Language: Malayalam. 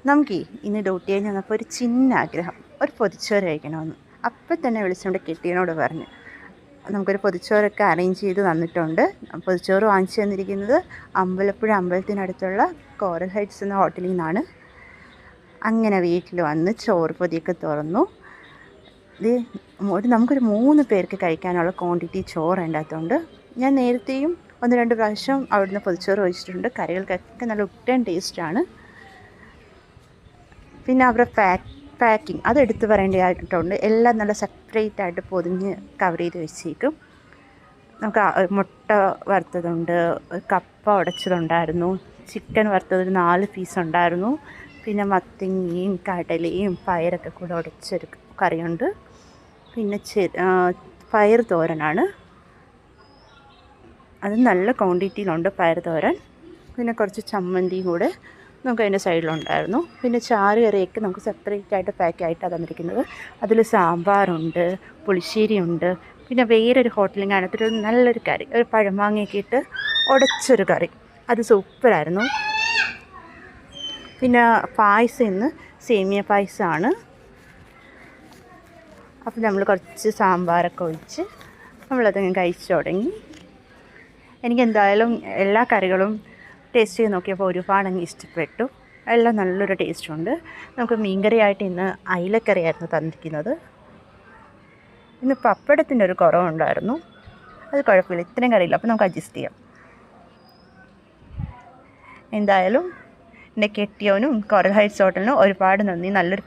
നമുക്ക് ഇന്ന് ഡ്യൂട്ടി കഴിഞ്ഞ് വന്നപ്പോൾ ഒരു ചിന്ന ആഗ്രഹം, ഒരു പൊതിച്ചോറ് കഴിക്കണമെന്ന്. അപ്പം തന്നെ വിളിച്ചുകൊണ്ട് കെട്ടിയനോട് പറഞ്ഞു നമുക്കൊരു പൊതിച്ചോറൊക്കെ അറേഞ്ച് ചെയ്ത് തന്നിട്ടുണ്ട്. പൊതിച്ചോറ് വാങ്ങിച്ചു തന്നിരിക്കുന്നത് അമ്പലപ്പുഴ അമ്പലത്തിനടുത്തുള്ള കോറൽ ഹൈറ്റ്സ് എന്ന ഹോട്ടലിൽ നിന്നാണ്. അങ്ങനെ വീട്ടിൽ വന്ന് ചോറ് പൊതിയൊക്കെ തുറന്നു. ഇത് നമുക്കൊരു 3 പേർക്ക് കഴിക്കാനുള്ള ക്വാണ്ടിറ്റി ചോറ് ഉണ്ടാകത്തുണ്ട്. ഞാൻ നേരത്തെയും 1-2 പ്രാവശ്യം അവിടുന്ന് പൊതിച്ചോറ് കഴിച്ചിട്ടുണ്ട്. കറികൾക്കൊക്കെ നല്ല ഉറ്റൻ ടേസ്റ്റാണ്. പിന്നെ അവരുടെ പാക്കിങ് അത് എടുത്ത് പറയേണ്ടതായിട്ടുണ്ട്. എല്ലാം നല്ല സെപ്പറേറ്റ് ആയിട്ട് പൊതിഞ്ഞ് കവർ ചെയ്ത് വെച്ചേക്കും. നമുക്ക് മുട്ട വറുത്തതുണ്ട്, കപ്പ ഉടച്ചതുണ്ടായിരുന്നു, ചിക്കൻ വറുത്തത് ഒരു 4 പീസ് ഉണ്ടായിരുന്നു, പിന്നെ മത്തങ്ങയും കടലയും പയറൊക്കെ കൂടെ ഉടച്ചൊരു കറിയുണ്ട്, പിന്നെ പയർ തോരനാണ്, അത് നല്ല ക്വാണ്ടിറ്റിയിലുണ്ട് പയർ തോരൻ. പിന്നെ കുറച്ച് ചമ്മന്തി കൂടെ നമുക്ക് അതിൻ്റെ സൈഡിലുണ്ടായിരുന്നു. പിന്നെ ചാറ് കറിയൊക്കെ നമുക്ക് സെപ്പറേറ്റ് ആയിട്ട് പാക്കായിട്ട് തന്നിരിക്കുന്നത്. അതിൽ സാമ്പാറുണ്ട്, പുളിശ്ശേരിയുണ്ട്, പിന്നെ വേറൊരു ഹോട്ടലിൽ നിന്ന് അതിനകത്തൊരു നല്ലൊരു കറി, ഒരു പഴമാങ്ങയൊക്കെ ഇട്ട് ഉടച്ചൊരു കറി, അത് സൂപ്പറായിരുന്നു. പിന്നെ പായസം ഇന്ന് സേമിയ പായസമാണ്. അപ്പോൾ നമ്മൾ കുറച്ച് സാമ്പാറൊക്കെ ഒഴിച്ച് നമ്മളതങ്ങ് കഴിച്ചു തുടങ്ങി. എനിക്കെന്തായാലും എല്ലാ കറികളും ടേസ്റ്റ് ചെയ്ത് നോക്കിയപ്പോൾ ഒരുപാടങ്ങ് ഇഷ്ടപ്പെട്ടു. എല്ലാം നല്ലൊരു ടേസ്റ്റുണ്ട്. നമുക്ക് മീൻകറിയായിട്ട് ഇന്ന് അയിലക്കറിയായിരുന്നു തന്നിരിക്കുന്നത്. ഇന്ന് പപ്പടത്തിൻ്റെ ഒരു കുറവുണ്ടായിരുന്നു, അത് കുഴപ്പമില്ല, ഇത്രയും കറിയില്ല, അപ്പോൾ നമുക്ക് അഡ്ജസ്റ്റ് ചെയ്യാം. എന്തായാലും എൻ്റെ കെട്ടിയവനും കോറൽ ഹൈറ്റ്സ് ഹോട്ടലിനും ഒരുപാട് നന്ദി. നല്ലൊരു